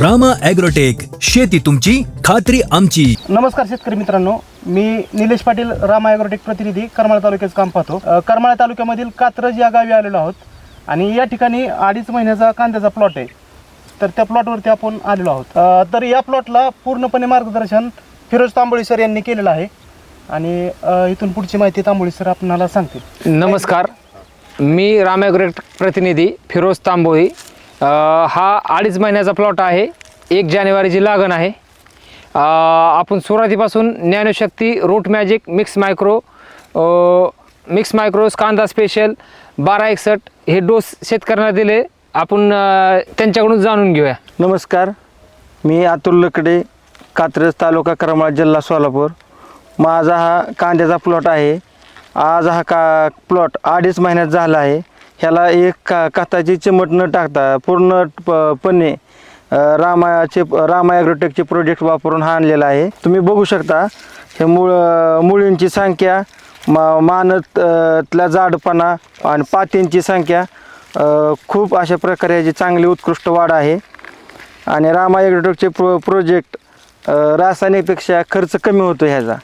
Rama agrotech, शेती तुमची खात्री आमची. नमस्कार शेतकरी मित्रांनो, मी निलेश पाटील, रामा ॲग्रोटेक प्रतिनिधी, करमाळा तालुक्याचं काम पाहतो. करमाळा तालुक्यामधील कात्रज या गावी आलेलो आहोत आणि या ठिकाणी 2.5 महिन्याचा कांद्याचा प्लॉट आहे. तर त्या प्लॉटवरती आपण आलेलो आहोत. तर या प्लॉटला पूर्णपणे मार्गदर्शन फिरोज तांबोळी सर यांनी केलेलं आहे आणि इथून पुढची माहिती तांबोळी सर आपणाला सांगतील. नमस्कार, मी रामा ॲग्रोटेक प्रतिनिधी फिरोज तांबोळी. हा 2.5 महिन्याचा प्लॉट आहे. 1 जानेवारीची लागण आहे. आपण सुरुवातीपासून ज्ञानशक्ती, रूट मॅजिक, मिक्स मायक्रो कांदा स्पेशल 1261 हे डोस शेतकऱ्यांना दिले. आपण त्यांच्याकडून जाणून घेऊया. नमस्कार, मी अतुल लकडे, कात्रज तालुका, करमाळा, जिल्हा सोलापूर. माझा हा कांद्याचा प्लॉट आहे. आज हा प्लॉट 2.5 महिन्यात झाला आहे. ह्याला एक खताची चिमट न टाकता पूर्णपणे रामा ॲग्रोटेकचे प्रोजेक्ट वापरून हा आणलेला आहे. तुम्ही बघू शकता हे मुळींची संख्या, मानतला जाडपणा आणि पातींची संख्या खूप अशा प्रकारे याची चांगली उत्कृष्ट वाढ आहे. आणि रामा ॲग्रोटेकचे प्रोजेक्ट रासायनिकपेक्षा खर्च कमी होतो ह्याचा.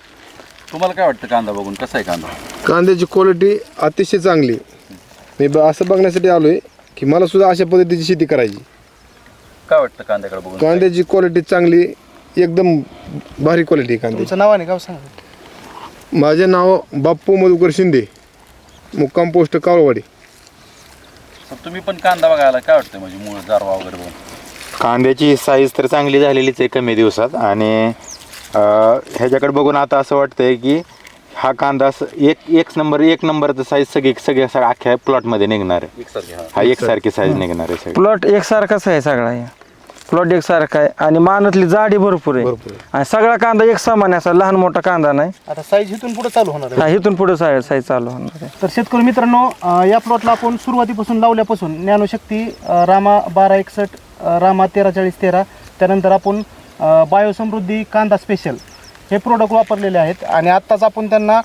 तुम्हाला काय वाटतं कांदा बघून, कसा आहे कांदा? कांद्याची क्वालिटी अतिशय चांगली. मी असं बघण्यासाठी आलो आहे की मला सुद्धा अशा पद्धतीची शेती करायची. काय वाटतं कांद्याकडे बघून? कांद्याची क्वालिटी चांगली, एकदम भारी क्वालिटी कांद्याची. तुमचं नाव आणि गाव सांगा. माझे नाव बाप्पू मधुकर शिंदे, मुक्काम पोस्ट कावळवाडी. तर तुम्ही पण कांदा बघायला काय वाटतं, म्हणजे मूळ जारवा वगैरे बघून? कांद्याची साईज तर चांगली झालेलीच आहे कमी दिवसात. आणि ह्याच्याकडे बघून आता असं वाटतंय की हा कांदा एक नंबरचं साईज सगळ्या अख्ख्या प्लॉटमध्ये निघणार आहे. हा एकसारखी साईज निघणार आहे. प्लॉट एकसारखाच आहे सगळा. प्लॉट एकसारखा आहे आणि मानतली जाडी भरपूर आहे. आणि सगळा कांदा एक समान आहे, असा लहान मोठा कांदा नाही. आता साईज इथून पुढे चालू होणार आहे. हा, इथून पुढे साईज चालू होणार आहे. तर शेतकरी मित्रांनो, या प्लॉटला आपण सुरुवातीपासून लावल्यापासून ज्ञानशक्ती, रामा 1261, रामा 134013, त्यानंतर आपण बायोसमृद्धी कांदा स्पेशल हे प्रोडक्ट वापरलेले आहेत. आणि आत्ताच आपण त्यांना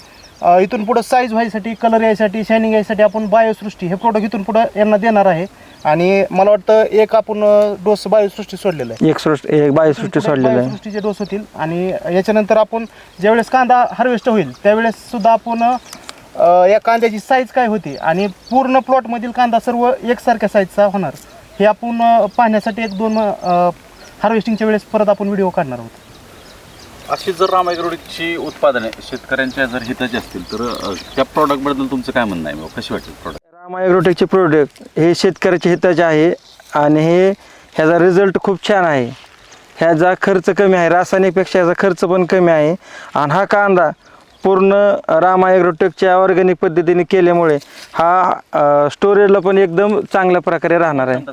इथून पुढं साईज व्हायसाठी, कलर यायसाठी, शायनिंग यायसाठी आपण बायोसृष्टी हे प्रोडक्ट इथून पुढं यांना देणार आहे. आणि मला वाटतं एक आपण डोस बायोसृष्टी सोडलेला आहे. एक बायोसृष्टी सोडलेला आहे. बायोसृष्टीचे डोस होतील. आणि याच्यानंतर आपण ज्यावेळेस कांदा हार्वेस्ट होईल त्यावेळेस सुद्धा आपण या कांद्याची साईज काय होती आणि पूर्ण प्लॉटमधील कांदा सर्व एकसारख्या साईजचा होणार हे आपण पाहण्यासाठी 1-2 हार्वेस्टिंगच्या वेळेस परत आपण व्हिडिओ काढणार आहोत. अशी जर रामा ॲग्रोटेकची उत्पादने शेतकऱ्यांच्या जर हिताची असतील तर त्या प्रॉडक्टबद्दल तुमचं काय म्हणणं आहे? कशी वाटते प्रॉडक्ट? रामा ॲग्रोटेकचे प्रोडक्ट हे शेतकऱ्याच्या हिताचे आहे आणि ह्याचा रिझल्ट खूप छान आहे. ह्याचा खर्च कमी आहे, रासायनिकपेक्षा ह्याचा खर्च पण कमी आहे. आणि हा कांदा पूर्ण रामा ॲग्रोटेकच्या ऑर्गॅनिक पद्धतीने केल्यामुळे हा स्टोरेजला पण एकदम चांगल्या प्रकारे राहणार आहे.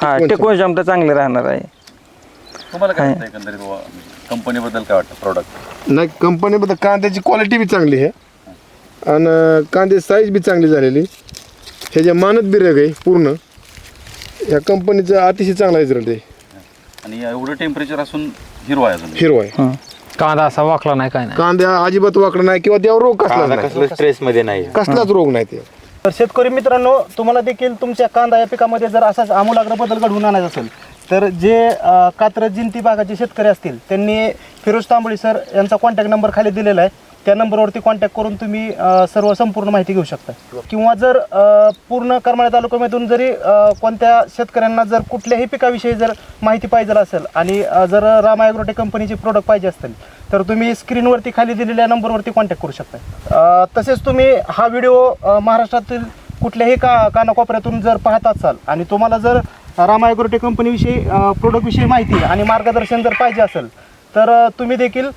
हा, टिकवून क्षमता चांगली राहणार आहे. तुम्हाला काय वाटतं एकंदरीत कंपनीबद्दल काय वाटतं प्रॉडक्ट? नाही, कंपनीबद्दल कांद्याची क्वालिटी बी चांगली आहे आणि कांद्याची साईज बी चांगली झालेली. ह्याच्या मानत बी रग आहे पूर्ण. ह्या कंपनीचा अतिशय चांगला रिझल्ट आहे. आणि एवढं टेम्परेचर असून हिरवा आहे अजून. हिरवा आहे कांदा असा वाकला नाही, काय नाही. कांद्या अजिबात वाकडा नाही किंवा त्यावर रोग कसलं स्ट्रेस मध्ये नाही, कसलाच रोग नाही ते. तर शेतकरी मित्रांनो, तुम्हाला देखील तुमच्या कांदा या पिकामध्ये जर असाच आमूलाग्र बदल घडवून आणायचा असेल तर जे कात्रज जिंती भागाचे शेतकरी असतील त्यांनी फिरोज तांबोळी सर यांचा कॉन्टॅक्ट नंबर खाली दिलेला आहे. त्या नंबरवरती कॉन्टॅक्ट करून तुम्ही सर्व संपूर्ण माहिती घेऊ शकता. किंवा जर पूर्ण करमाळा तालुक्यामधून जरी कोणत्या शेतकऱ्यांना जर कुठल्याही पिकाविषयी जर माहिती पाहिजे असेल आणि जर रामा ॲग्रोटेक कंपनीचे प्रोडक्ट पाहिजे असतील तर तुम्ही स्क्रीनवरती खाली दिलेल्या नंबरवरती कॉन्टॅक्ट करू शकता. तसेच तुम्ही हा व्हिडिओ महाराष्ट्रातील कुठल्याही कानाकोपऱ्यातून जर पाहत असाल आणि तुम्हाला जर रामा ॲग्रोटेक कंपनीविषयी प्रोडक्टविषयी माहिती आणि मार्गदर्शन जर पाहिजे असेल तर तुम्ही देखील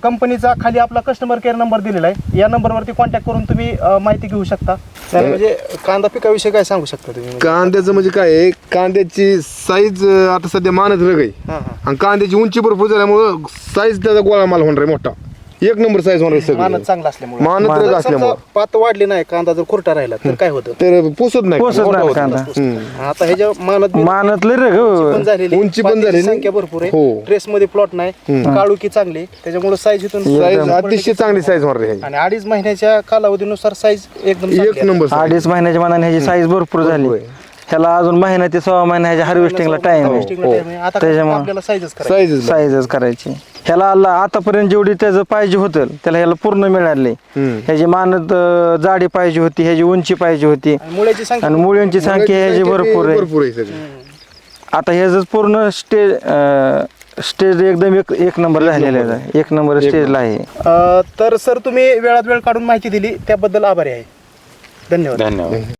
कंपनीचा खाली आपला कस्टमर केअर नंबर दिलेला आहे. या नंबरवरती कॉन्टॅक्ट करून तुम्ही माहिती घेऊ शकता. म्हणजे कांदा पिकाविषयी काय सांगू शकता तुम्ही? कांद्याचं म्हणजे काय आहे, कांद्याची साईज आता सध्या मानत रग आहे आणि कांद्याची उंची भरपूर झाल्यामुळं साईज त्याचा गोळा माल होणार आहे मोठा. एक नंबर साईज होणार सगळं. मानत चांगला असल्यामुळे, मानत रग असल्यामुळे पात वाढली नाही, कांदा जर खुरटा राहिला तर काय होतं? तर पोसत नाही कांदा. आता ह्याच्या मानतले रे उंची पण झालेली, संख्या भरपूर आहे. हो. ट्रेस मध्ये प्लॉट नाही, काळुकी चांगली, त्याच्यामुळे साईज इथून साईज अतिशय चांगली साईज होणार आहे. आणि 2.5 महिन्याच्या कालावधीनुसार साईज एकदम एक नंबर 2.5 महिन्याच्या मनाने ह्याची साईज भरपूर झाली. ह्याला अजून महिना ते 6 महिना ह्याच्या हार्वेस्टिंगला टाइम Harvesting ला time आहे. आहे आता त्याच्यामुळे आपल्याला साईजच करायची. साईज साईजच करायची. ह्याला आतापर्यंत जेवढी त्याचं पाहिजे होतं त्याला ह्याला पूर्ण मिळाले. ह्याची मानद जाडी पाहिजे होती, ह्याची उंची पाहिजे होती आणि मुळ्याची संख्या आणि मुळ्यांची संख्या ह्याची भरपूर आहे. भरपूर आहे सगळी. आता ह्याचं पूर्ण स्टेज एकदम एक नंबर झालेला आहे. 1 नंबर स्टेजला आहे. तर सर तुम्ही वेळात वेळ काढून माहिती दिली त्याबद्दल आभारी आहे. धन्यवाद. धन्यवाद.